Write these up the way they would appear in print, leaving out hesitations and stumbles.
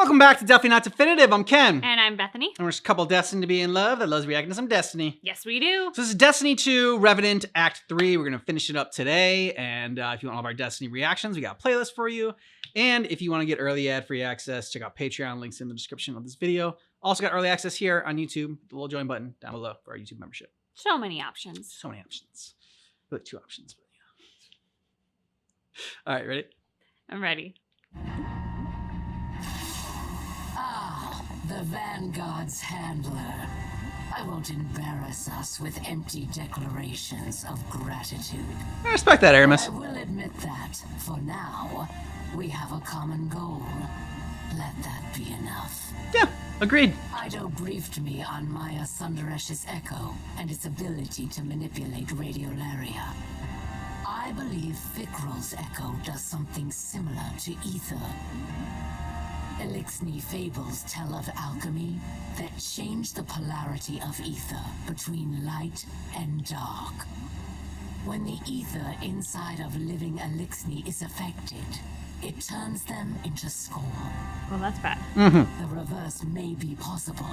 Welcome back to Definitely Not Definitive. I'm Ken. And I'm Bethany. And we're just a couple destined to be in love that loves reacting to some Destiny. Yes, we do. So this is Destiny 2, Revenant, Act 3. We're going to finish it up today. And if you want all of our Destiny reactions, we got a playlist for you. And if you want to get early ad-free access, check out Patreon. Links in the description of this video. Also got early access here on YouTube. The little join button down below for our YouTube membership. So many options. So many options. Really 2 options. But yeah. All right, ready? I'm ready. The Vanguard's handler. I won't embarrass us with empty declarations of gratitude. I respect that, Aramis. I will admit that, for now, we have a common goal. Let that be enough. Yeah, agreed. Ido briefed me on Maya Sundaresh's echo and its ability to manipulate radiolaria. I believe Fikrul's echo does something similar to ether. Elixni fables tell of alchemy that change the polarity of ether between light and dark. When the ether inside of living Elixni is affected, it turns them into scorn. Well, that's bad. The reverse may be possible,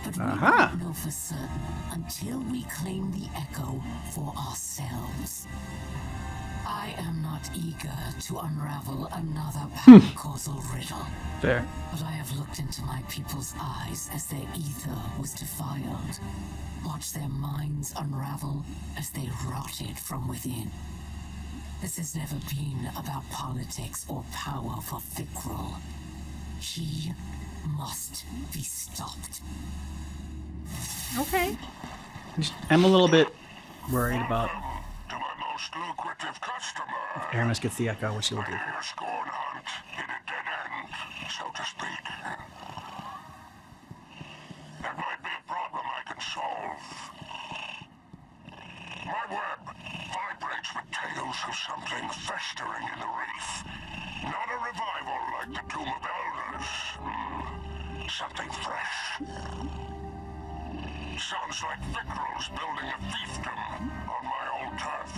but we don't know for certain until we claim the echo for ourselves. I am not eager to unravel another paracausal riddle. Fair. But I have looked into my people's eyes as their ether was defiled. Watched their minds unravel as they rotted from within. This has never been about politics or power for Fikrul. He must be stopped. Okay. I'm a little bit worried about To my most lucrative customer. if Aramis gets the echo, what she will do. Your scorn hunt in a dead end, so to speak. That might be a problem I can solve. My web vibrates with tales of something festering in the reef. Not a revival like the Tomb of Elders. Something fresh. Sounds like Fikrul's building a fiefdom on my old turf.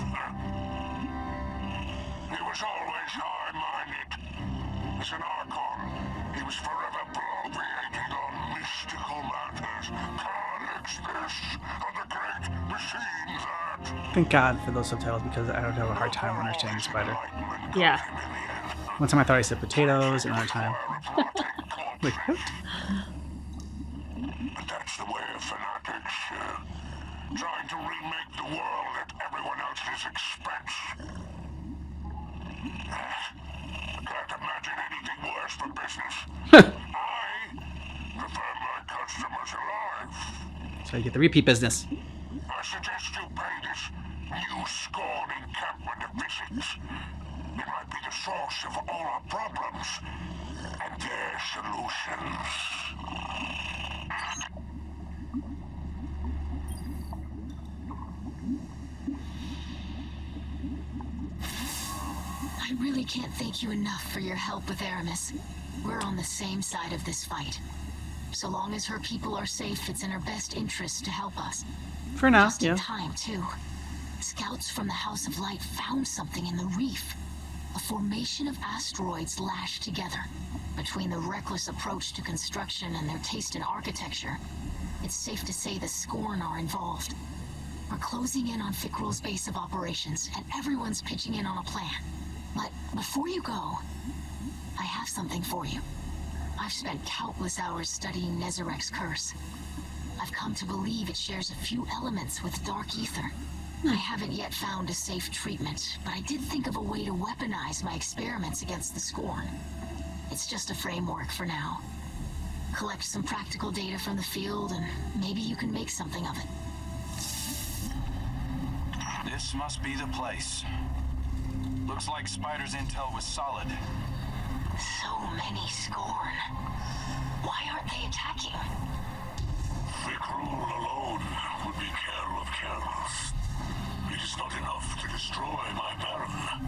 He was always high-minded. As an Archon, he was forever bloviating on mystical matters. Carnage this, and the great machine that. Thank God for those subtitles because I don't have a hard time understanding Spider. Yeah. One time I thought I said potatoes, another time. Like, what? But that's the way of fanatics. Trying to remake the world at everyone else's expense. Can't imagine anything worse for business. I prefer my customers alive. So you get the repeat business. I suggest you pay this new scorn encampment a visit. It might be the source of all our problems and their solutions. I really can't thank you enough for your help with Aramis. We're on the same side of this fight. So long as her people are safe, it's in her best interest to help us. For now, Just yeah. in time, too. Scouts from the House of Light found something in the reef. A formation of asteroids lashed together. Between the reckless approach to construction and their taste in architecture, it's safe to say the Scorn are involved. We're closing in on Fikrul's base of operations, and everyone's pitching in on a plan. But before you go, I have something for you. I've spent countless hours studying Nezarek's curse. I've come to believe it shares a few elements with Dark Ether. I haven't yet found a safe treatment, but I did think of a way to weaponize my experiments against the Scorn. It's just a framework for now. Collect some practical data from the field, and maybe you can make something of it. This must be the place. Looks like Spider's intel was solid. So many Scorn. Why aren't they attacking? Fikrul alone would be Kerl of Kerls. It is not enough to destroy my Baron.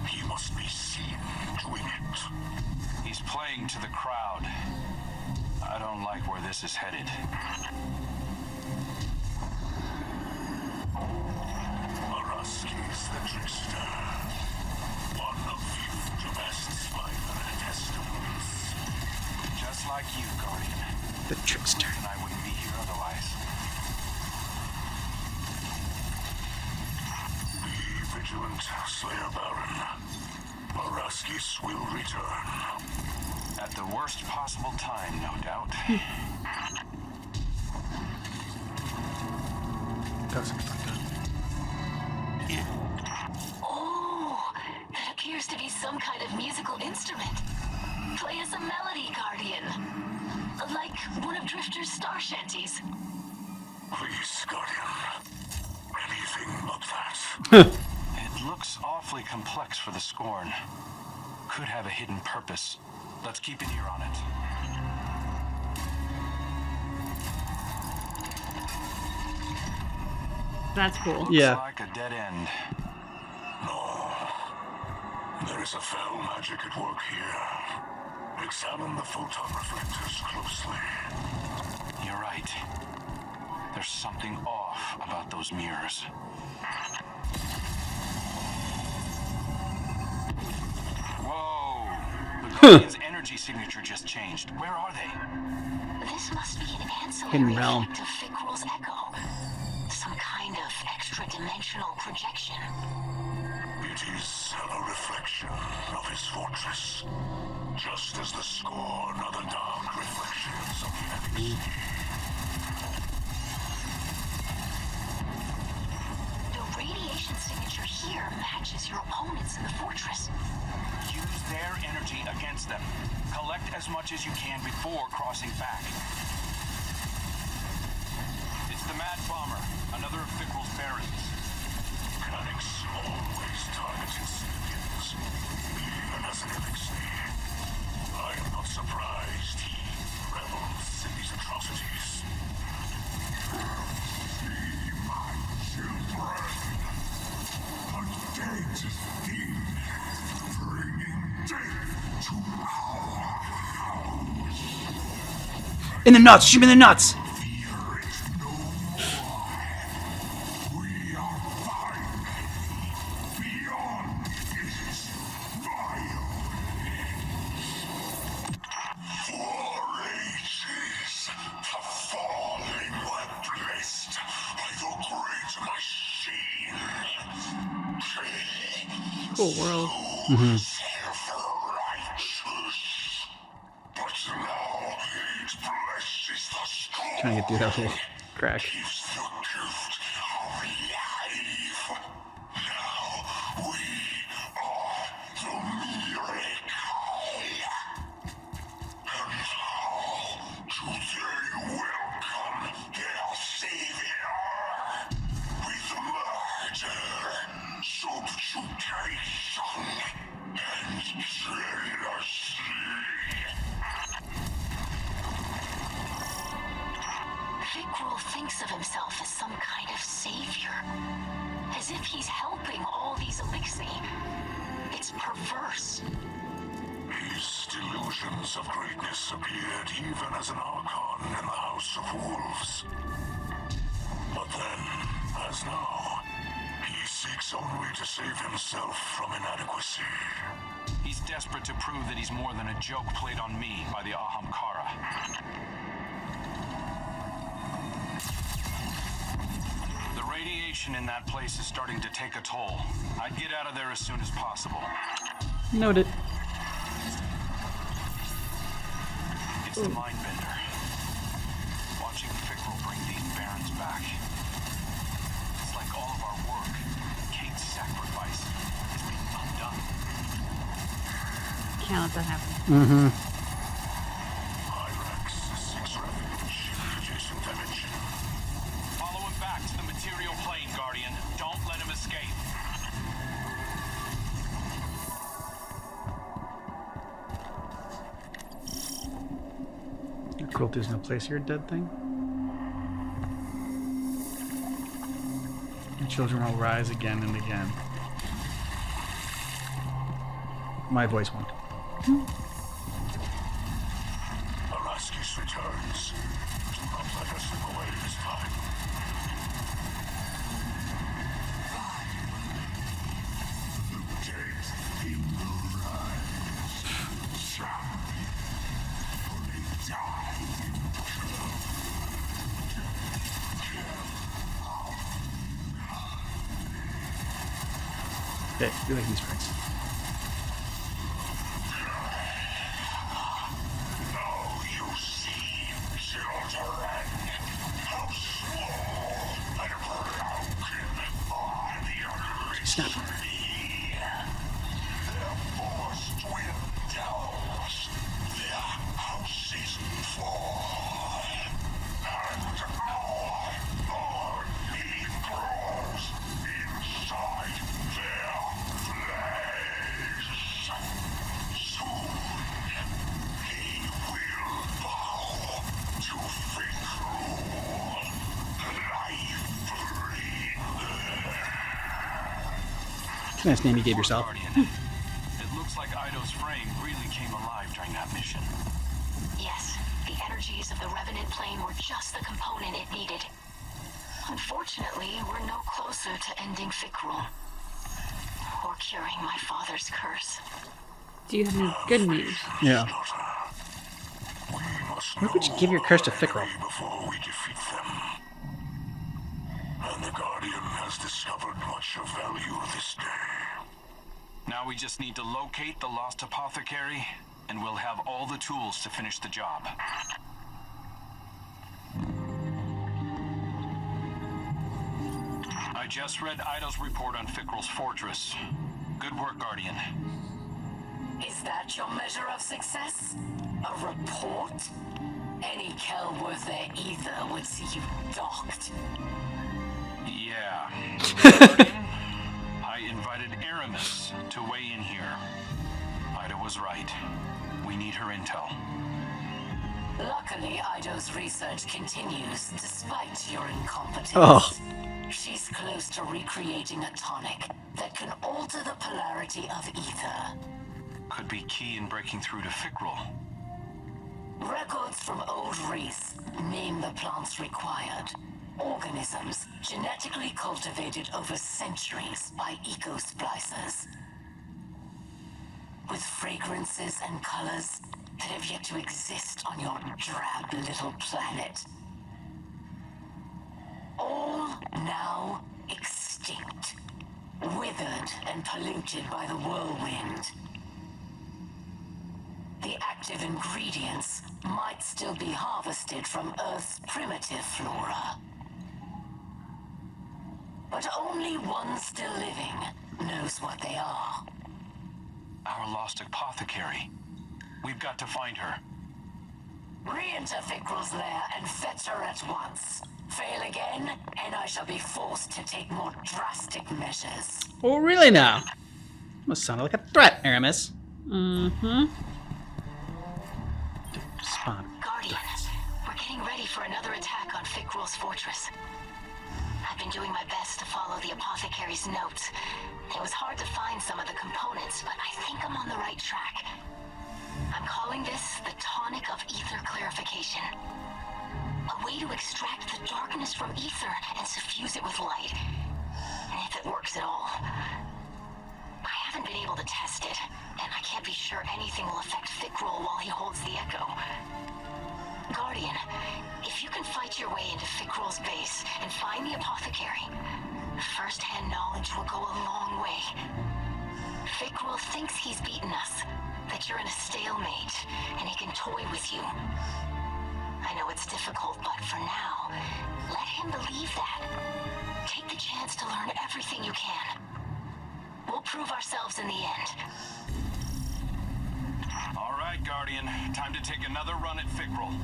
He must be seen doing it. He's playing to the crowd. I don't like where this is headed. Araskis the trickster. One of the best spider testimonies. like you, Guardian. The trickster. And I wouldn't be here otherwise. Be vigilant, Slayer Baron. Araskis will return. At the worst possible time, no doubt. That's fun. Oh, that appears to be some kind of musical instrument. Play us a melody, Guardian. Like one of Drifter's star shanties. Please, Guardian. Anything but that. It looks awfully complex for the Scorn. Could have a hidden purpose. Let's keep an ear on it. That's cool. Yeah. Looks like a dead end. No. There is a foul magic at work here. Examine the photon reflectors closely. You're right. There's something off about those mirrors. Whoa! The Guardian's energy signature just changed. Where are they? This must be an ancillary Hidden realm. effect of Fickrul's echo. Some kind of extra-dimensional projection. It is a reflection of his fortress. Just as the Scorn are the dark reflections of the enemy. The radiation signature here matches your opponents in the fortress. Use their energy against them. Collect as much as you can before crossing back. It's the Mad Bomber, another of Fickrul's barons. Planning always targeted civilians, even as an elixir. I am not surprised he revels in these atrocities. See my children. A dead thing, bringing death to our house. In the nuts! Shoot me in the nuts! Fear it no more. We are finally beyond its violence. For ages, the fallen were blessed by the great machine. Cool world. Self-righteous. But now it blesses the strong. Trying to get through that little crack. Gives the gift of life. Now we are the miracle. And now do they welcome their savior with murder, subjugation, and jealousy. Fickrul thinks of himself as some kind of savior. As if he's helping all these elixir. It's perverse. His delusions of greatness appeared even as an Archon in the House of Wolves. But then, as now, he seeks only to save himself from inadequacy. He's desperate to prove that he's more than a joke played on me by the Ahamkara. The radiation in that place is starting to take a toll. I'd get out of there as soon as possible. Noted. It's the Mindbender. Watching Fickrul bring these barons back. It's like all of our work, Kate's sacrifice, is being undone. Can't let that happen. Mm-hmm. Hyrax seeks refuge in the adjacent dimension. Follow him back to the material plane, Guardian. Don't let him escape. Cool, there's no place here, dead thing. The children will rise again and again. My voice won't. Araskis returns. Do not let her slip away this time. The dead thing will rise. Champion. Pulling down Okay, you're making these friends. Now you see, children, how small and broken are the Snap. unleashed. Their force dwindles, their houses fall, and our army grows inside their flesh. Soon, he will bow to Fikru, life-bringer. It's a nice name you gave yourself. Guardian. It looks like Ido's frame really came alive during that mission. Yes, the energies of the Revenant plane were just the component it needed. Unfortunately, we're no closer to ending Fikru. Or curing my father's curse. Do you have any good news? Yeah. We must Why would you know give your curse to our Fikru? enemy before we defeat them. And the Guardian has discovered much of value this day. Now we just need to locate the lost apothecary, and we'll have all the tools to finish the job. I just read Ido's report on Fikrul's fortress. Good work, Guardian. Is that your measure of success? A report? Any Kel worth their ether would see you docked. Yeah. Guardian, I invited Aramis to weigh in here. Ida was right. We need her intel. Luckily, Ido's research continues despite your incompetence. Oh. She's close to recreating a tonic that can alter the polarity of ether. Could be key in breaking through to Fikrul. Records from old Reese name the plants required. Organisms genetically cultivated over centuries by eco-splicers. With fragrances and colors that have yet to exist on your drab little planet. All now extinct, withered and polluted by the whirlwind. The active ingredients might still be harvested from Earth's primitive flora. But only one still living knows what they are. Our lost apothecary. We've got to find her. Re-enter Fikrul's lair and fetch her at once. Fail again, and I shall be forced to take more drastic measures. Oh, really now? Must sound like a threat, Aramis. Mm-hmm. Spawn. Guardian, we're getting ready for another attack on Fikrul's fortress. I've been doing my best to follow the apothecary's notes. It was hard to find some of the components, but I think I'm on the right track. I'm calling this the tonic of ether clarification. A way to extract the darkness from ether and suffuse it with light. And if it works at all. I haven't been able to test it, and I can't be sure anything will affect Fikrul while he holds the echo. Guardian, if you can fight your way into Fikrul's base and find the apothecary, first-hand knowledge will go a long way. Fikrul thinks he's beaten us, that you're in a stalemate, and he can toy with you. I know it's difficult, but for now, let him believe that. Take the chance to learn everything you can. We'll prove ourselves in the end. All right, Guardian. Time to take another run at Fikrul.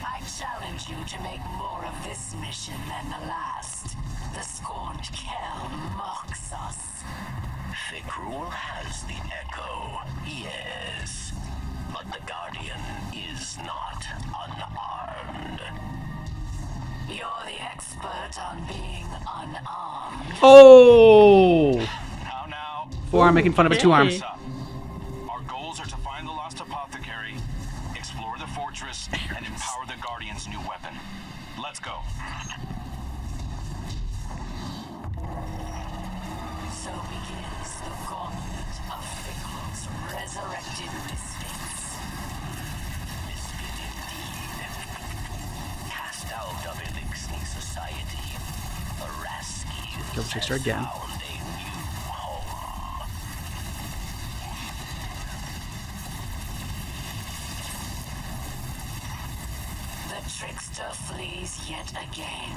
I challenge you to make more of this mission than the last. The scorned Kel mocks us. Fikrul has the echo, yes. But the Guardian is not unarmed. You're the expert on being unarmed. Oh! Now. Forearm making fun of a two arm. Hey. Our goals are to find the lost apothecary, explore the fortress, and empower the Guardian's new weapon. Let's go. So begins the gauntlet of Fikrul's resurrected misfits. Misfit indeed. Cast out of Elixir Society. A Rasky Kill the trickster again. found a new home. trickster flees yet again.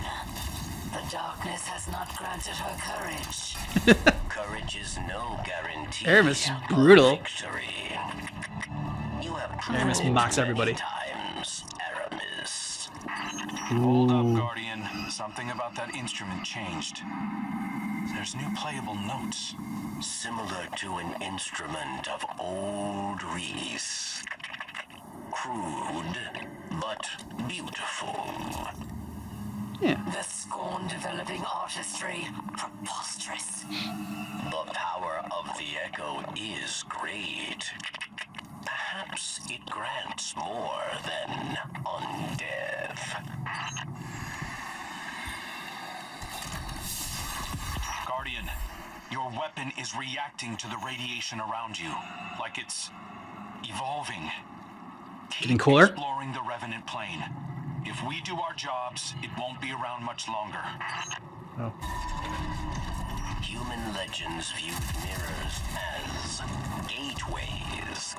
The darkness has not granted her courage. Courage is no guarantee Aramis is of brutal. victory. You have Aramis proven mocks it everybody. many times, Aramis. Hold up, Guardian. Something about that instrument changed. There's new playable notes. Similar to an instrument of old Reese. Crude, but beautiful. Yeah. The Scorn developing artistry. Preposterous. The power of the Echo is great. Perhaps it grants more than undeath. Guardian, your weapon is reacting to the radiation around you, like it's evolving. Getting Keep cooler? exploring the Revenant plane. If we do our jobs, it won't be around much longer. Oh. Human legends viewed mirrors as gateways.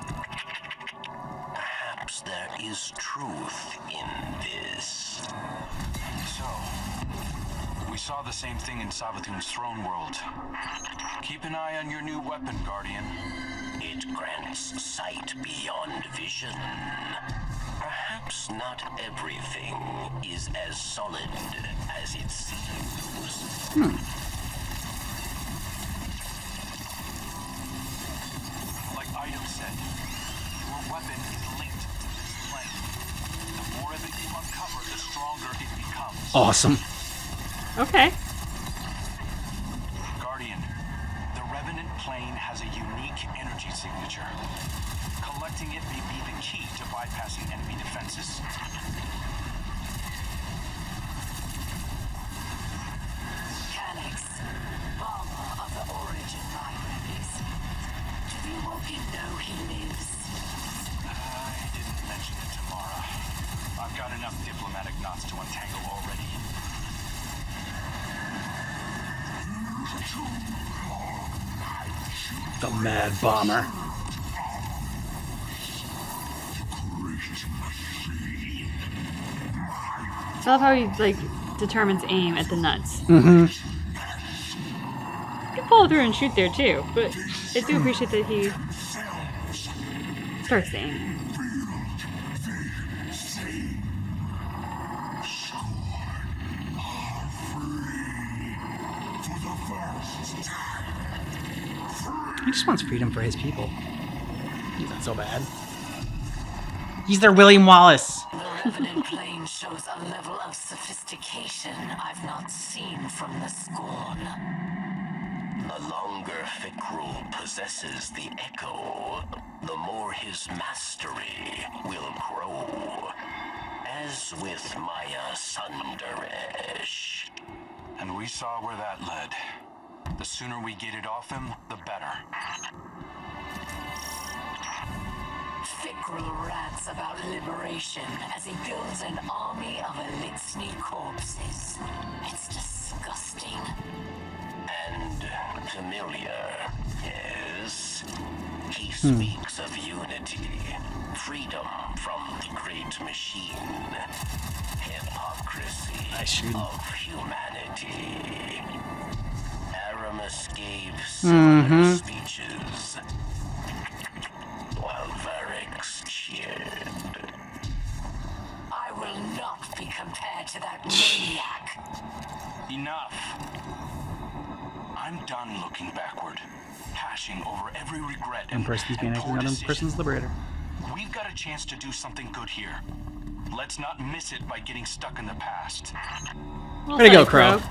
Perhaps there is truth in this. So, we saw the same thing in Savathun's throne world. Keep an eye on your new weapon, Guardian. It grants sight beyond vision. Perhaps not everything is as solid as it seems. Like Ido said, your weapon is linked to this plane. The more of it you uncover, the stronger it becomes. Awesome. Okay. Guardian, the Revenant plane has a unique energy signature. Collecting it may be the key to bypassing enemy defenses. Calyx, bomber of the Origin libraries. Do the Awoken know he lives? I didn't mention it to Mara. I've got enough diplomatic knots to untangle already. The Mad Bomber. I love how he like determines aim at the nuts. Mm-hmm. You can follow through and shoot there too, but I do appreciate that he starts the aim. He just wants freedom for his people. He's not so bad. He's their William Wallace. The Revenant plane shows a level of sophistication I've not seen from the Scorn. The longer Fikrul possesses the Echo, the more his mastery will grow. As with Maya Sundaresh. And we saw where that led. The sooner we get it off him, the better. Fikrul rants about liberation as he builds an army of Elixni corpses. It's disgusting. And familiar, yes. He speaks of unity, freedom from the great machine, hypocrisy I shoot. of humanity. Aramis gave similar speeches, while Varix cheered. I will not be compared to that maniac. Enough. I'm done looking backward, hashing over every regret and, Person's being and poor another decision. person's liberator. We've got a chance to do something good here. Let's not miss it by getting stuck in the past. Well Way to go, said, Crow.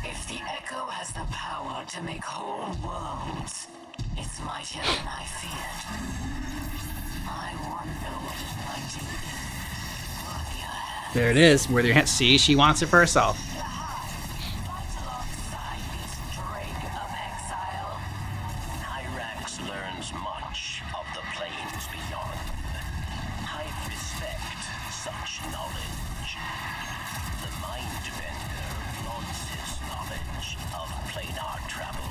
If the Echo has the power to make whole worlds, it's mightier than I feared. I wonder what it might do in worthier hands. There it is. Where you can't see, she wants it for herself. Fight alongside this drake of exile. Hyrax learns much of the planes beyond. I respect such knowledge. The Mindbender flaunts his knowledge of planar travel.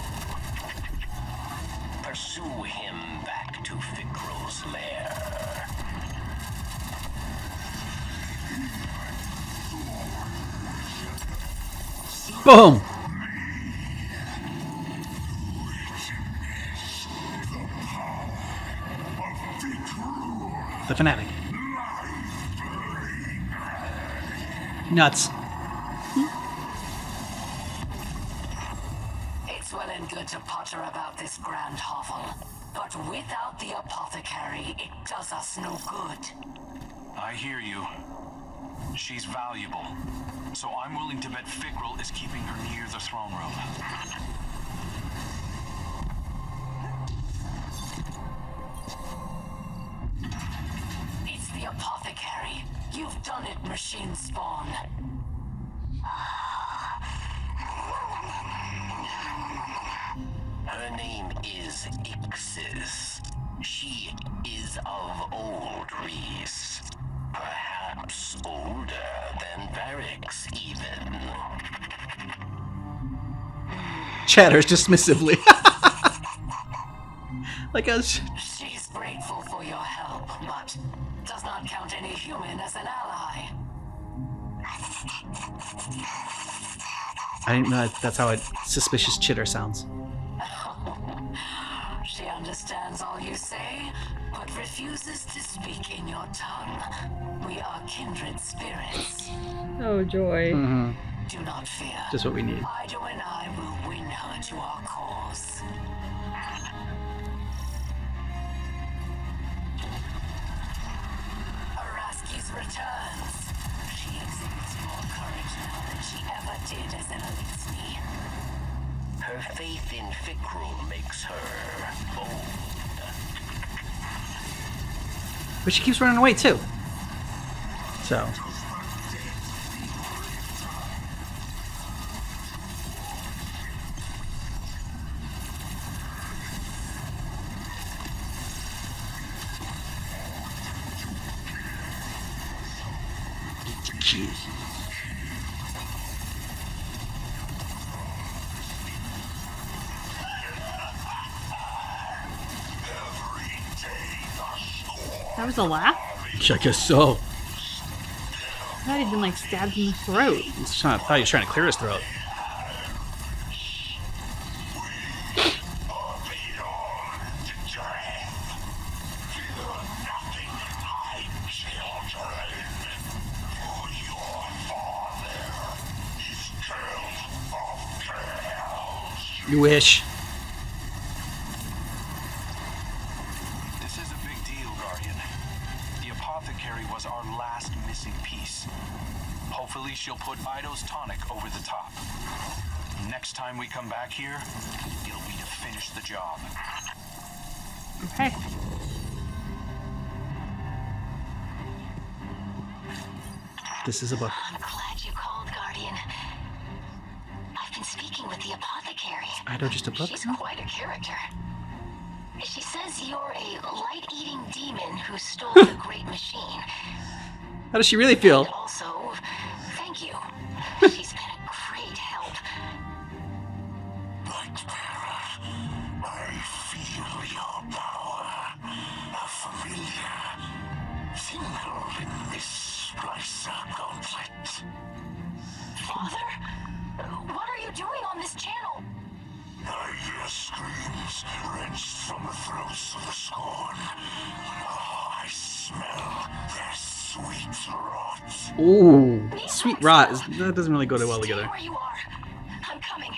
Pursue him back to Fikrul's lair. Boom. The fanatic. Nuts. It's well and good to potter about this grand hovel, but without the apothecary, it does us no good. I hear you. She's valuable. So I'm willing to bet Fickrell is keeping her near the throne room. It's the apothecary. You've done it, machine spawn. Her name is Ixis. She is of old Reese. Perhaps older than Barracks, even. Chatters dismissively. Like us. She's grateful for your help, but does not count any human as an ally. I didn't know that's how a suspicious chitter sounds. She understands all you say, but refuses to speak in your tongue. We are kindred spirits. Oh, joy. Do not fear. Just what we need. Ido and I will win her to our cause. Araski's returns. She exhibits more courage now than she ever did as an Elixni. Her faith in Fickrell makes her bold. But she keeps running away too. So. Jeez. That was a laugh? I guess so. I thought he'd been like stabbed in the throat. I thought he was trying to clear his throat. You wish. This is a big deal, Guardian. The apothecary was our last missing piece. Hopefully she'll put Ido's tonic over the top. Next time we come back here, it'll be to finish the job. Okay. This is a book. I'm glad you called, Guardian. I've been speaking with the apothecary. Ido just a book? She's quite a character. She says you're a light-eating demon who stole the great machine. How does she really feel? And also, thank you. She's been a great help. Nightmare, I feel your power. A familiar symbol in this splicer gauntlet. Father? What are you doing on this channel? I hear screams wrenched from the throats of the scorn. Oh, I smell their sweet rot. Ooh, sweet rot. That doesn't really go too well Stay together. where you are. I'm coming.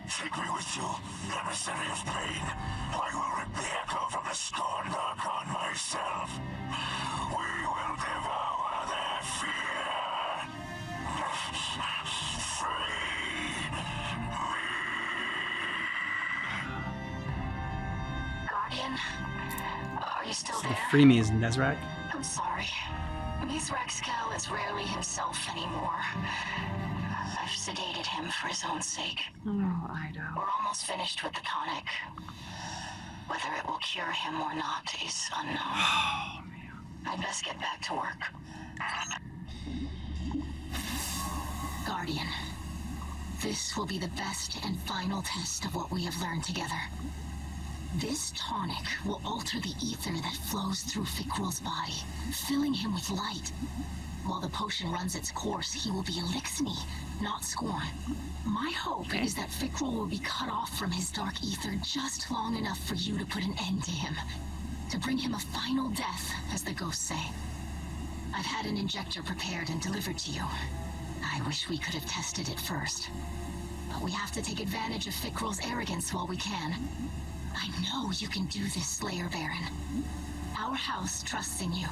Take me with you, emissary of pain. I will rip the echo from the scorn archon myself. We will devour their fear. Free Guardian, are you still there? Free me is Nezrak. I'm sorry. Mithraxkel is rarely himself anymore. I've sedated him for his own sake. Oh, Ido. We're almost finished with the tonic. Whether it will cure him or not is unknown. I'd best get back to work. Guardian, this will be the best and final test of what we have learned together. This tonic will alter the ether that flows through Fickrell's body, filling him with light. While the potion runs its course, he will be Elixni, not scorn. My hope is that Fikrul will be cut off from his dark ether just long enough for you to put an end to him. To bring him a final death, as the ghosts say. I've had an injector prepared and delivered to you. I wish we could have tested it first. But we have to take advantage of Fikrul's arrogance while we can. I know you can do this, Slayer Baron. Our house trusts in you.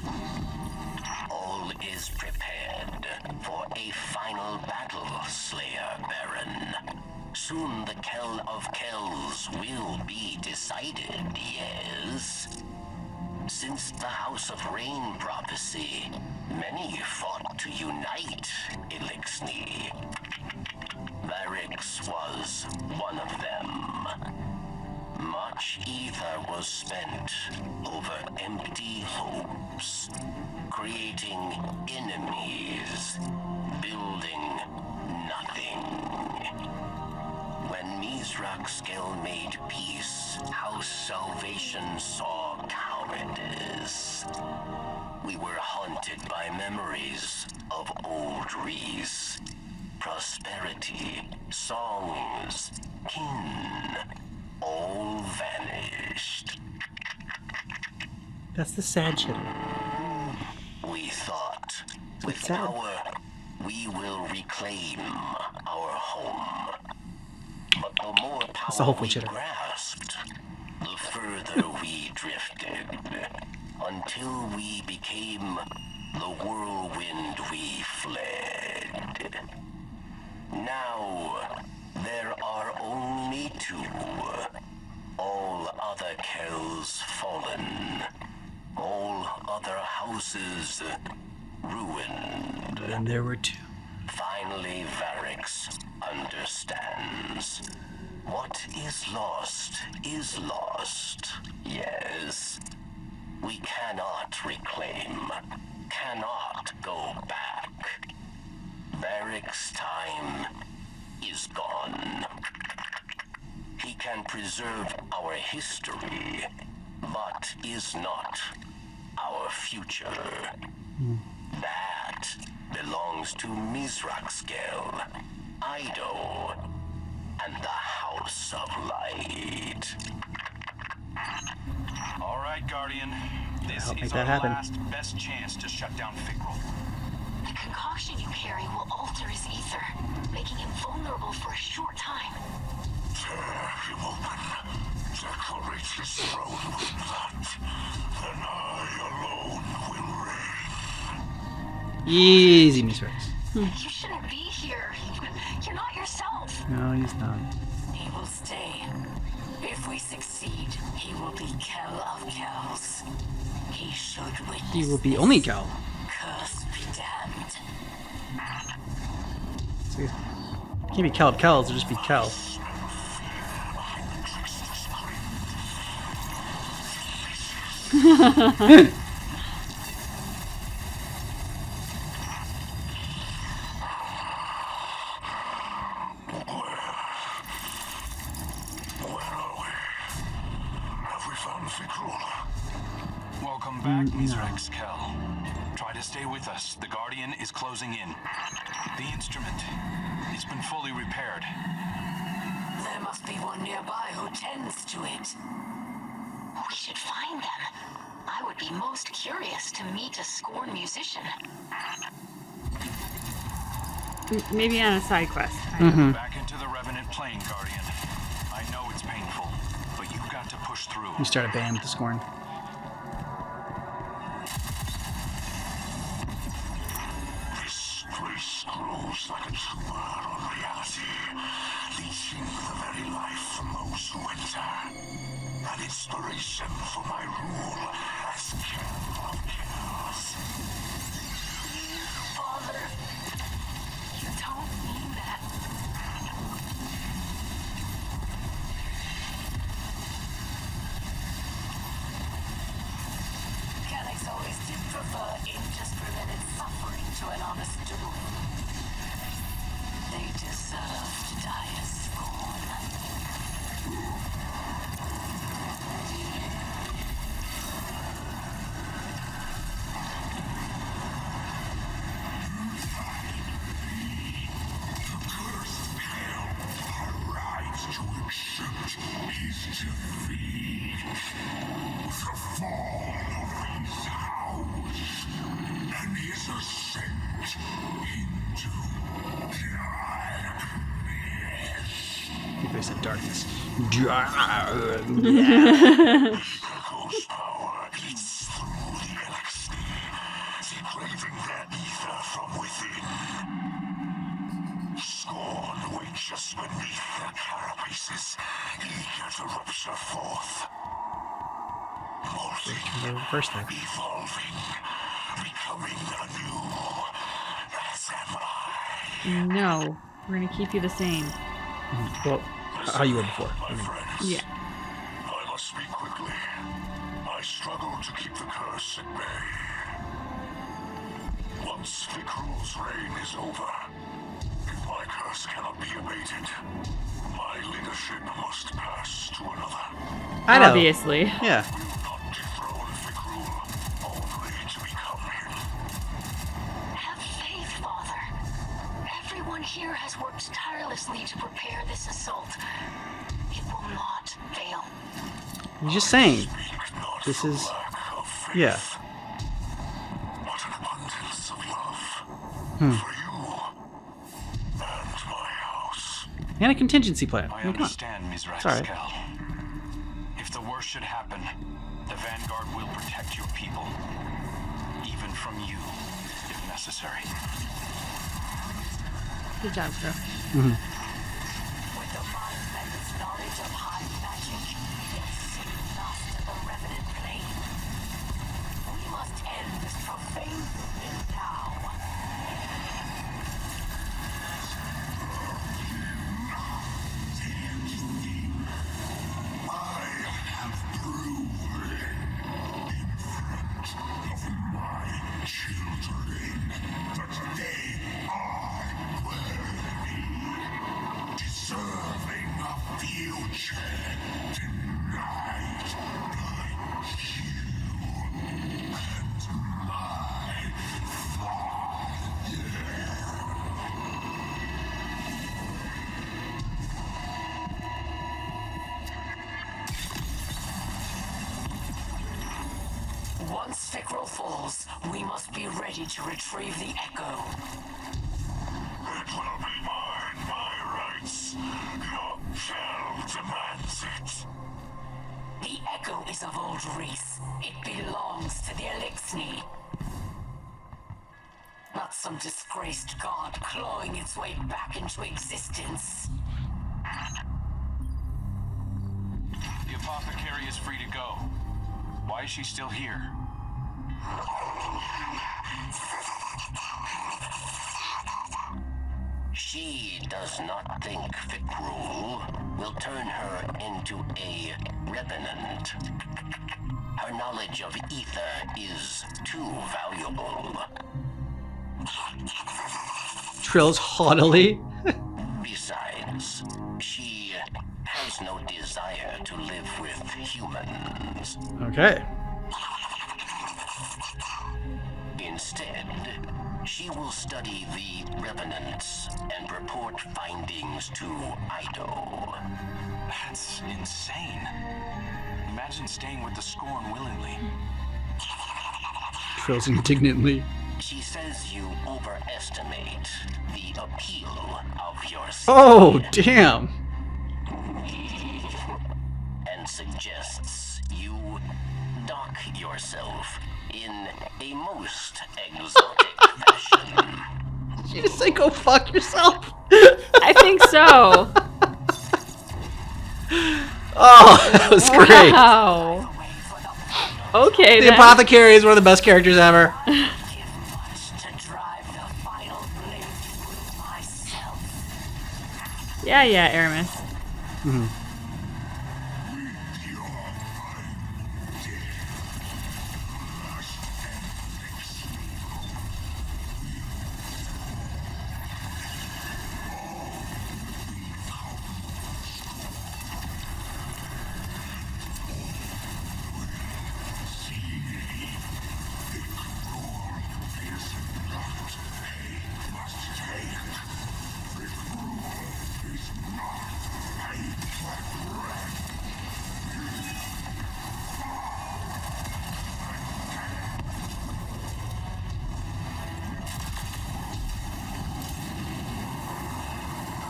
All is prepared for a final battle, Slayer Baron. Soon the Kell of Kells will be decided, yes. Since the House of Rain prophecy, many fought to unite Elixni. Varix was one of them. Much ether was spent over empty hopes, creating enemies, building nothing. When Mizraxkel made peace, House Salvation saw cowardice. We were haunted by memories of old Reese, prosperity, songs, kin. All vanished. That's the sad shit. We thought, with sad. power, we will reclaim our home. But the more the power hopeful we chitter. grasped, the further we drifted, until we became the whirlwind we fled. Now, there are only two. All other Kells fallen. All other houses ruined. And there were two. Finally, Varix understands. What is lost, yes. We cannot reclaim, cannot go back. Varix's time is gone. He can preserve our history, but is not our future. That belongs to Mizraxkel, Ido, and the House of Light. All right, Guardian. This Help make is that our happen. last best chance to shut down Fikrul. The concoction you carry will alter his ether, making him vulnerable for a short time. Tear him open. Decorate his throne with blood. Then I alone will reign. Easy, Miss Rex. You shouldn't be here. You're not yourself. No, he's not. He will stay. If we succeed, he will be Kell of Kells. He should witness. He will be only Cal. Curse be damned. So he can't be Cal of Kells, it'll just be Cal. Where are we? Have we found Fikrul? Welcome back, Mizraxkel. Try to stay with us. The Guardian is closing in. The instrument, it's been fully repaired. There must be one nearby who tends to it. We should find them. I would be most curious to meet a scorn musician. Maybe on a side quest. Back into the Revenant plane, Guardian. I know it's painful, but you've got to push through. You start a band with the Scorn. This grace grows like a tumor on reality, leeching the very life from those who enter. An inspiration for my rule as King of Chaos. Father, you don't mean that. Calyx always did prefer indiscriminate suffering to an honest doom. They deserve to die as scorn. darkness. Echo's power eats through the elixir, craving their ether from within. Scorn waits just beneath their carapaces, eager to rupture forth. Molting, First time. evolving, becoming anew. As am I. No, we're gonna keep you the same. Well, how you were before. My friends, Yeah. I must speak quickly. I struggle to keep the curse at bay. Once Fikrul's reign is over, if my curse cannot be abated, my leadership must pass to another. I know. Obviously. Yeah. I will not dethrone Fikrul, only to become him. Have faith, Father. Everyone here has worked tirelessly to prepare this assault. It will not fail. I'm just saying. Speak not This from is- lack of faith, Yeah. but an abundance of love for you and my house. And a contingency plan. I I mean, come on. understand, Mizrax Sorry. Cal. If the worst should happen, the Vanguard will protect your people. Even from you, if necessary. Good job, bro. With the mind bender's knowledge of high magic, yet still lost to the Revenant plane. We must end this profane movement now. I have proved in front of my children that they are worthy, deserving a future denied by you and my father. Once Fikrul falls, we must be ready to retrieve the Echo. It will be mine by rights. Your shell demands it. The Echo is of old race. It belongs to the Elixni. Not some disgraced god clawing its way back into existence. The apothecary is free to go. Why is she still here? She does not think Fikrul will turn her into a Revenant. Her knowledge of ether is too valuable. Trills haughtily. Besides, she has no desire to live with humans. Okay. Instead, she will study the Revenants and report findings to Ido. That's insane. Imagine staying with the Scorn willingly. Trills indignantly. She says you overestimate the appeal of your Oh, damn. and suggests you dock yourself in a most exotic fashion. Did you just say go fuck yourself? I think so. Oh, that was great. Wow. Okay, The then. apothecary is one of the best characters ever. Give much to drive the final blade through myself. Yeah, Aramis.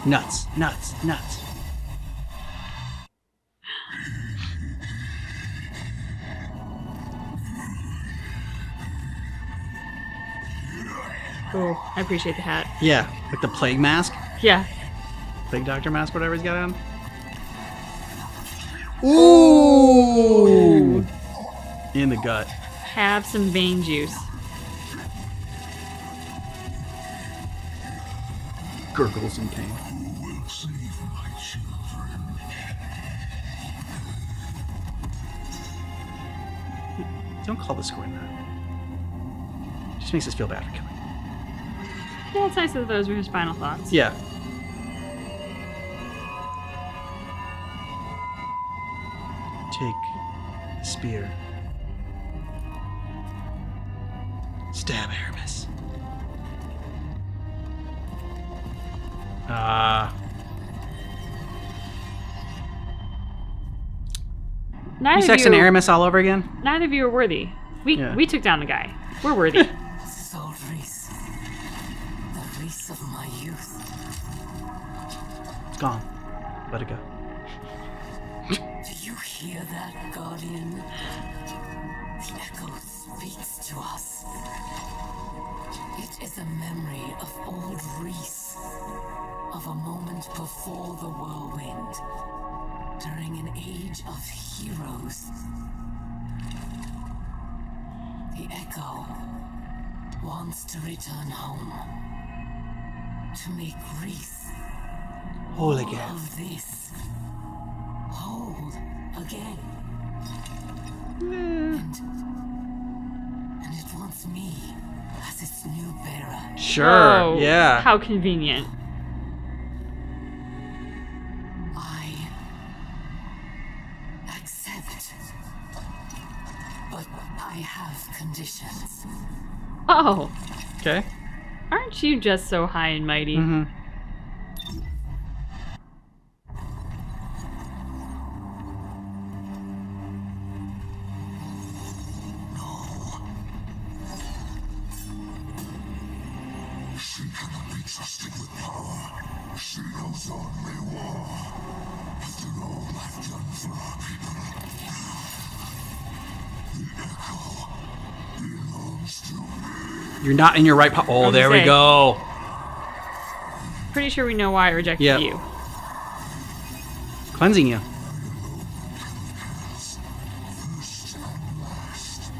Nuts, nuts, nuts. Cool. I appreciate the hat. Yeah, like the plague mask. Yeah. Plague doctor mask, whatever he's got on. Ooh! In the gut. Have some vein juice. Gurgles in pain. Will save my children. Don't call the squid that. Just makes us feel bad for killing. Yeah, it's nice that those were his final thoughts. Yeah. Take the spear. Stab Aramis. Neither You of sexing you, Aramis all over again? neither of you are worthy. We took down the guy. We're worthy. This is old Reese. The Reese of my youth. It's gone. Let it go. Do you hear that, Guardian? The echo speaks to us. It is a memory of old Reese. Of a moment before the whirlwind. During an age of heroes. The echo wants to return home. To make Reese Whole again. of this whole again. And it wants me as its new bearer. Sure. Oh, Yeah. How convenient. I accept. But I have conditions. Oh, Okay. aren't you just so high and mighty? Mm-hmm. She cannot be trusted with power. She knows only war. After all I've done for our people, the echo belongs to me. You're not in your right Oh, was there gonna we say. go. Pretty sure we know why I rejected Yep. you. Cleansing you. First and last,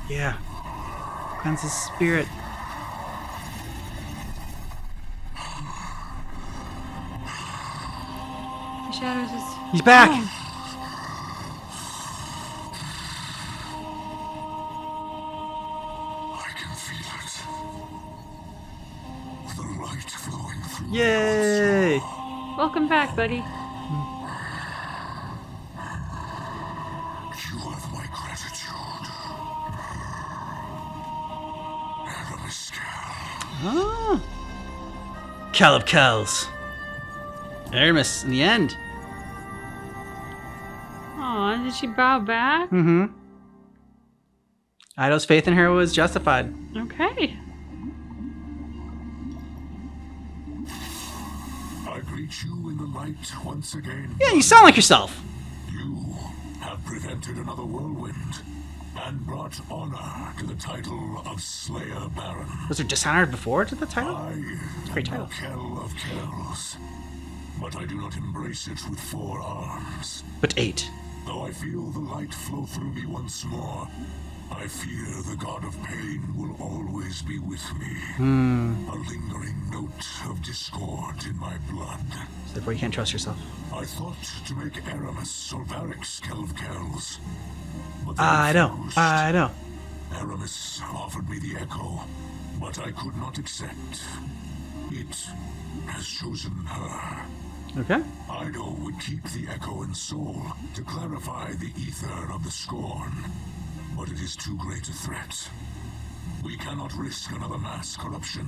Yeah. Cleanse his spirit. The shadows is. He's back. Oh. I can feel it. The light flowing through Yay. Welcome back, buddy. You have my gratitude. Aramis. Ah. Cal of Cals. Aramis in the end. Aw, did she bow back? Mm-hmm. Ido's faith in her was justified. Okay. I greet you in the light once again. Yeah, you sound like yourself. You have prevented another whirlwind and brought honor to the title of Slayer Baron. Was there dishonored before to the title? I Great am title. Kell of Kells, but I do not embrace it with 4 arms. But 8. Though I feel the light flow through me once more, I fear the god of pain will always be with me. A lingering note of discord in my blood. So therefore you can't trust yourself. I thought to make Aramis Solvarix Kell of Kells, but they I know. refused. I know. Aramis offered me the echo, but I could not accept. It has chosen her. Okay. Ido would keep the echo and soul to clarify the ether of the scorn, but it is too great a threat. We cannot risk another mass corruption.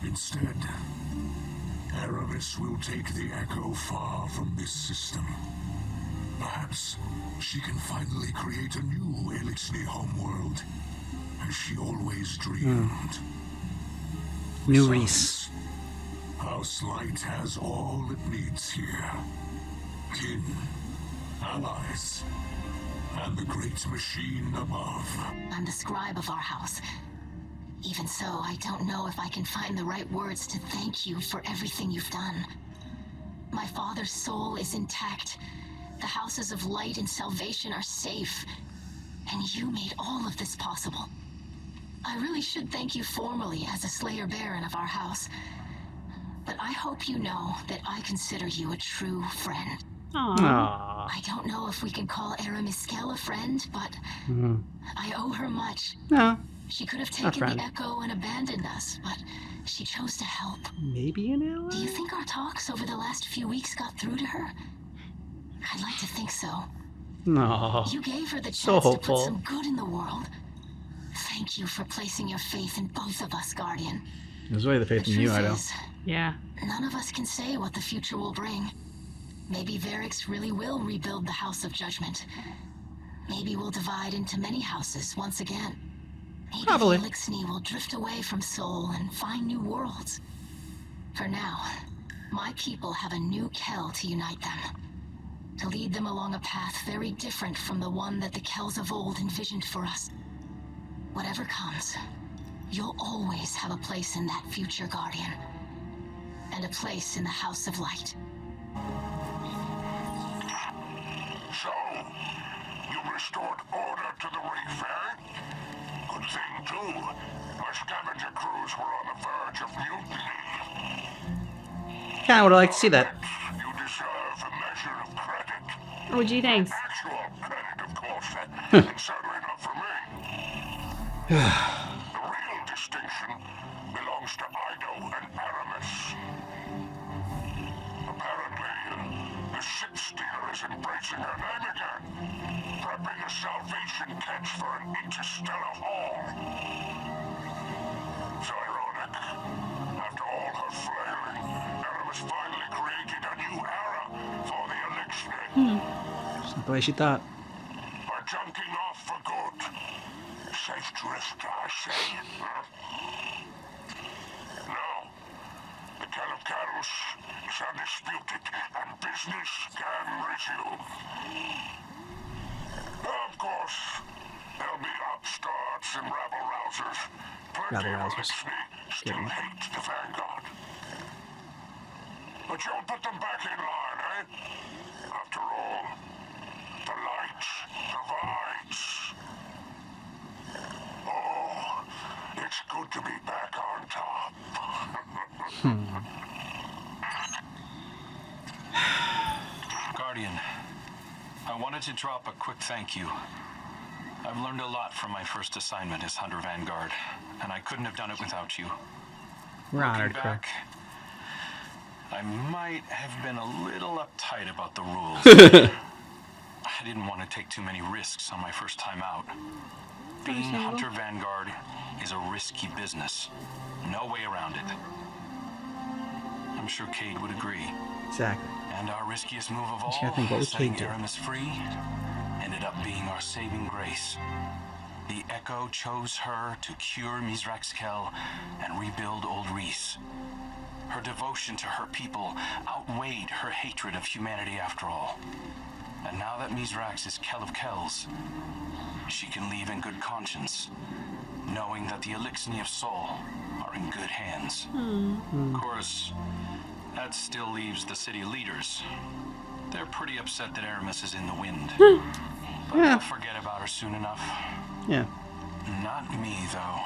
Instead, Aramis will take the echo far from this system. Perhaps she can finally create a new Elixir homeworld, as she always dreamed. New Reese. House Light has all it needs here. Kin, allies, and the great machine above. I'm the scribe of our house. Even so, I don't know if I can find the right words to thank you for everything you've done. My father's soul is intact. The houses of light and salvation are safe. And you made all of this possible. I really should thank you formally as a Slayer Baron of our house. But I hope you know that I consider you a true friend. Aww. Aww. I don't know if we can call Aramis a friend, but I owe her much. No, She could have a taken friend. the Echo and abandoned us, but she chose to help. Maybe an ally? Do you think our talks over the last few weeks got through to her? I'd like to think so. No. You gave her the chance So to hopeful. put some good in the world. Thank you for placing your faith in both of us, Guardian. It was really the faith The in you, truth I know. is, Yeah. none of us can say what the future will bring. Maybe Varix really will rebuild the House of Judgment. Maybe we'll divide into many houses once again. Maybe Probably. the Elixni will drift away from Sol and find new worlds. For now, my people have a new Kel to unite them. To lead them along a path very different from the one that the Kels of old envisioned for us. Whatever comes, you'll always have a place in that future, Guardian. And a place in the House of Light. So, you restored order to the reef, eh? Good thing, too. My scavenger crews were on the verge of mutiny. Kinda would like to see that. You deserve a measure of credit. Oh, gee, thanks. Actual credit, of course, and certainly not for me. The real distinction belongs to Ido and Aramis. Apparently, the ship stealer is embracing her name again, prepping a salvation catch for an interstellar haul. It's ironic. After all her flailing, Aramis finally created a new era for the Elixni. It's not the way she thought. By junking off for good. Safe drift, I say. Now, the Kel of Carus is undisputed, and business can resume. Of course, there'll be upstarts and rabble-rousers. Plenty of Rabble-rousers. Elixni still Kidding. hate the Vanguard. But you'll put them back in line, eh? After all, the light divides. Oh, it's good to be back on top. Guardian, I wanted to drop a quick thank you. I've learned a lot from my first assignment as Hunter Vanguard, and I couldn't have done it without you. We're honored, Looking Crow. back, I might have been a little uptight about the rules. I didn't want to take too many risks on my first time out. Being Hunter Vanguard is a risky business. No way around it. I'm sure Cade would agree. Exactly. And our riskiest move of Just gotta all, think, what would setting Cade do? Aramis free, ended up being our saving grace. The Echo chose her to cure Mizrax Kel and rebuild Old Reese. Her devotion to her people outweighed her hatred of humanity after all. And now that Mizrax is Kel of Kells, she can leave in good conscience, knowing that the Elixni of Sol are in good hands. Of course, that still leaves the city leaders. They're pretty upset that Aramis is in the wind. But Yeah. they'll forget about her soon enough. Yeah. Not me, though.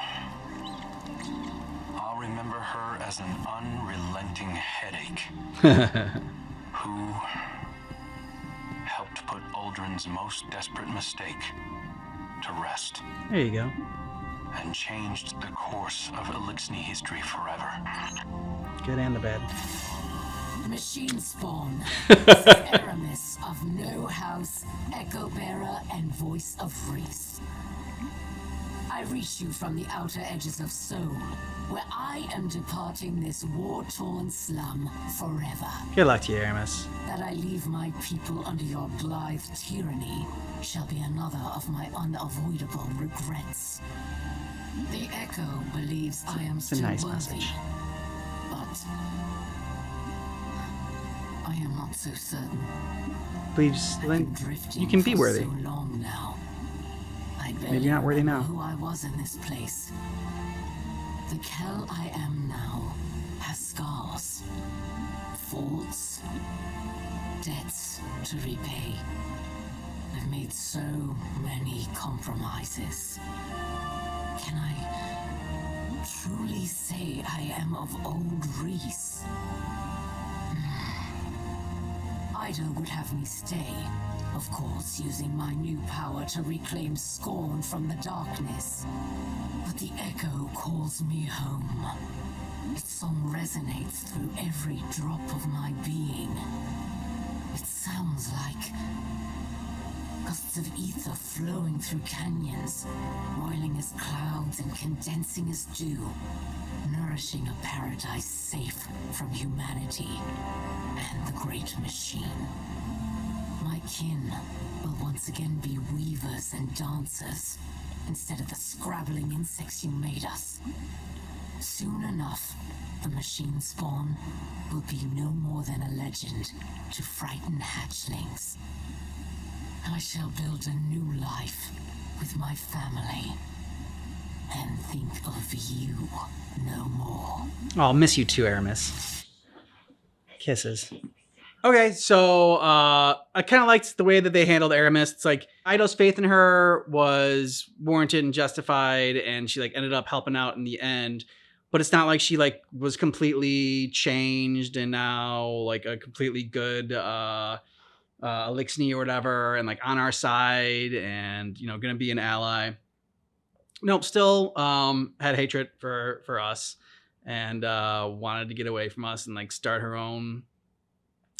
I'll remember her as an unrelenting headache who helped put Uldren's most desperate mistake to rest There you go. and changed the course of Elixni history forever. Good and the bad. Machine spawn. This is Aramis of No House, Echo Bearer, and Voice of Reese. I reach you from the outer edges of Sol, where I am departing this war-torn slum forever. Good luck to you, Aramis. That I leave my people under your blithe tyranny shall be another of my unavoidable regrets. The Echo believes I am a still nice worthy, message. but I am not so certain. Please, I've been drifting you can be for worthy. so long now. I Maybe barely you're not worthy remember now. who I was in this place. The Kel I am now has scars, faults, debts to repay. I've made so many compromises. Can I truly say I am of old Reese? Ida would have me stay, of course, using my new power to reclaim scorn from the darkness. But the echo calls me home. Its song resonates through every drop of my being. It sounds like gusts of ether flowing through canyons, roiling as clouds and condensing as dew, nourishing a paradise safe from humanity and the great machine. My kin will once again be weavers and dancers, instead of the scrabbling insects you made us. Soon enough, the machine spawn will be no more than a legend to frighten hatchlings. I shall build a new life with my family and think of you no more. Oh, I'll miss you too, Aramis. Kisses. Okay, so I kind of liked the way that they handled Aramis. It's like Ido's faith in her was warranted and justified, and she like ended up helping out in the end. But it's not like she like was completely changed and now like a completely good Elixir or whatever, and like on our side, and you know, gonna be an ally. Nope, still had hatred for us, and wanted to get away from us and like start her own.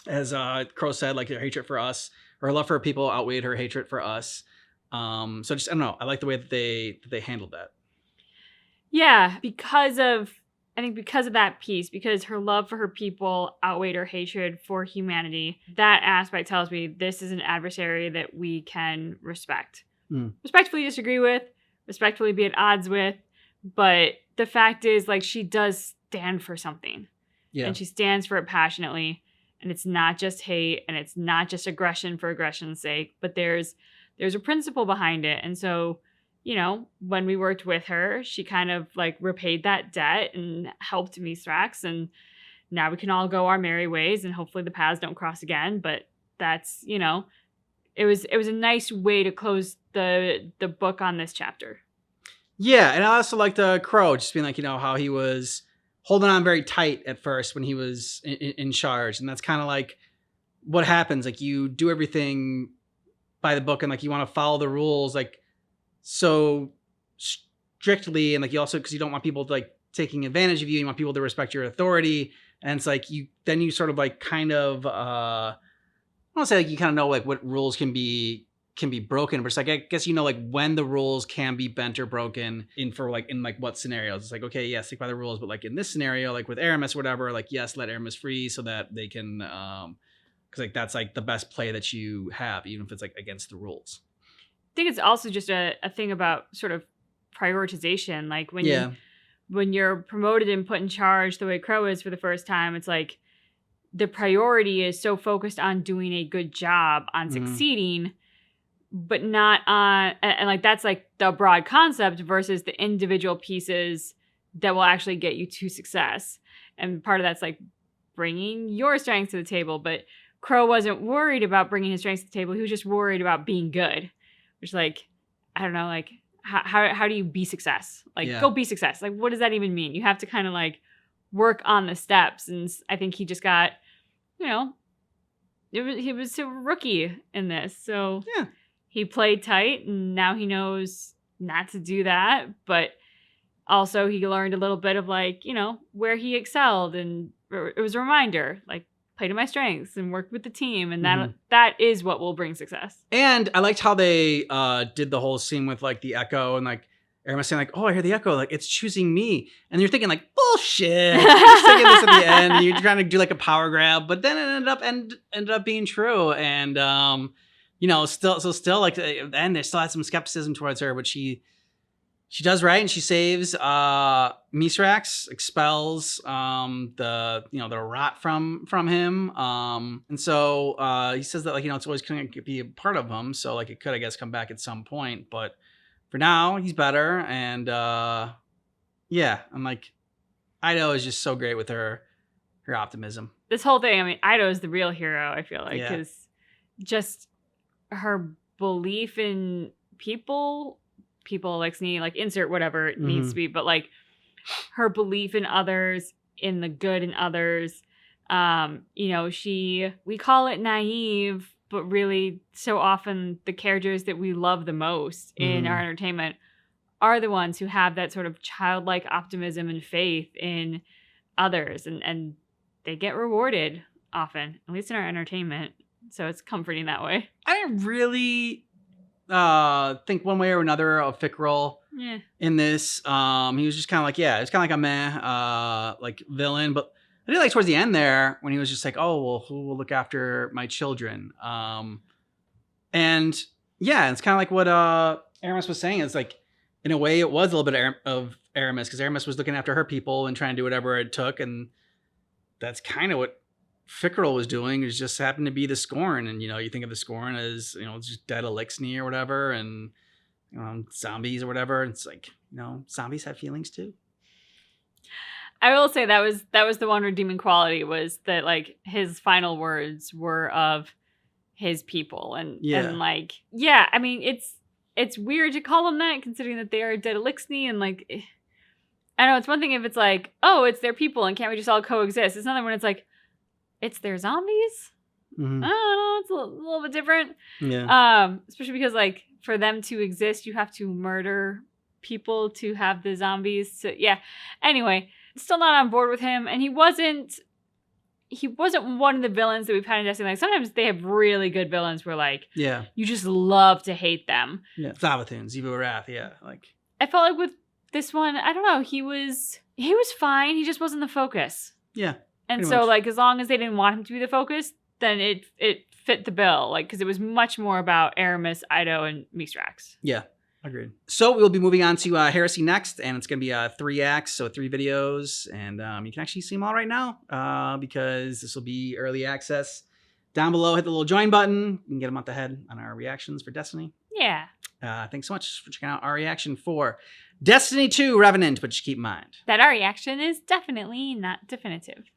As Crow said, like her hatred for us, her love for people outweighed her hatred for us. So just I don't know. I like the way that they handled that. Yeah, because of that piece, because her love for her people outweighed her hatred for humanity, that aspect tells me this is an adversary that we can respect. Respectfully disagree with, respectfully be at odds with, but the fact is, like, she does stand for something. Yeah. And she stands for it passionately. And it's not just hate, and it's not just aggression for aggression's sake, but there's a principle behind it. And so, you know, when we worked with her, she kind of like repaid that debt and helped Mithrax, and now we can all go our merry ways, and hopefully the paths don't cross again. But that's, you know, it was a nice way to close the book on this chapter. Yeah, and I also liked Crow just being like, you know, how he was holding on very tight at first when he was in charge, and that's kind of like what happens. Like you do everything by the book, and like you want to follow the rules like so strictly, and like you also, because you don't want people to, like taking advantage of you. You want people to respect your authority, and it's like you sort of like kind of I don't want to say like you kind of know like what rules can be broken, but it's like I guess you know like when the rules can be bent or broken in what scenarios. It's like, okay, yeah, stick by the rules, but like in this scenario, like with Aramis or whatever, like yes, let Aramis free so that they can because like that's like the best play that you have, even if it's like against the rules. I think it's also just a thing about sort of prioritization. Like when you're promoted and put in charge the way Crow is for the first time, it's like the priority is so focused on doing a good job, on succeeding, but not on, and like that's like the broad concept versus the individual pieces that will actually get you to success. And part of that's like bringing your strengths to the table. But Crow wasn't worried about bringing his strengths to the table. He was just worried about being good, which like, I don't know, like how do you be success? Like go be success. Like what does that even mean? You have to kind of like work on the steps. And I think he just got, you know, he was a rookie in this. So yeah. He played tight, and now he knows not to do that. But also he learned a little bit of like, you know, where he excelled. And it was a reminder, like, play to my strengths and work with the team. And that is what will bring success. And I liked how they did the whole scene with like the echo and like Aramis saying like, oh, I hear the echo. Like it's choosing me. And you're thinking like, bullshit. You're just thinking this at the end. And you're trying to do like a power grab. But then it ended up being true. And, you know, still like at the end, they still had some skepticism towards her, but she she does right, and she saves Misrax, expels the rot from him. And so he says that like it's always going to be a part of him, so like it could I guess come back at some point, but for now he's better. And yeah, I'm like Ido is just so great with her optimism. This whole thing, I mean, Ido is the real hero, I feel like, Yeah. because just her belief in people, Lexney, like insert whatever it needs to be, but like her belief in others, in the good in others. We call it naive, but really so often the characters that we love the most in our entertainment are the ones who have that sort of childlike optimism and faith in others, and they get rewarded often, at least in our entertainment. So it's comforting that way. I didn't really think one way or another of Fickrell in this. He was just kind of like, it's kind of like a meh like villain, but I did like towards the end there when he was just like, oh well, who will look after my children? And yeah, it's kind of like what Aramis was saying. It's like in a way it was a little bit of Aramis, because Aramis was looking after her people and trying to do whatever it took, and that's kind of what Fickrell was doing. Is just happened to be the Scorn, and you think of the Scorn as it's just dead Elixir or whatever, and zombies or whatever. It's like zombies have feelings too. I will say that was the one redeeming quality, was that like his final words were of his people, and like I mean it's weird to call them that considering that they are dead Elixir, and like I know it's one thing if it's like, oh, it's their people and can't we just all coexist. It's another when it's like it's their zombies. I don't know. It's a little bit different. Yeah. Especially because like for them to exist, you have to murder people to have the zombies. So yeah. Anyway, still not on board with him, and he wasn't one of the villains that we've had in Destiny. Like sometimes they have really good villains where like you just love to hate them. Yeah. Savathun, Zivu Wrath. Yeah. Like I felt like with this one, I don't know. He was fine. He just wasn't the focus. Yeah. And so, like, as long as they didn't want him to be the focus, then it fit the bill. Like, because it was much more about Aramis, Ido, and Misrax. Yeah, agreed. So we'll be moving on to Heresy next, and it's going to be 3 acts, so 3 videos, and you can actually see them all right now because this will be early access. Down below, hit the little join button. You can get a month ahead on our reactions for Destiny. Yeah. Thanks so much for checking out our reaction for Destiny 2 Revenant, but just keep in mind that our reaction is definitely not definitive.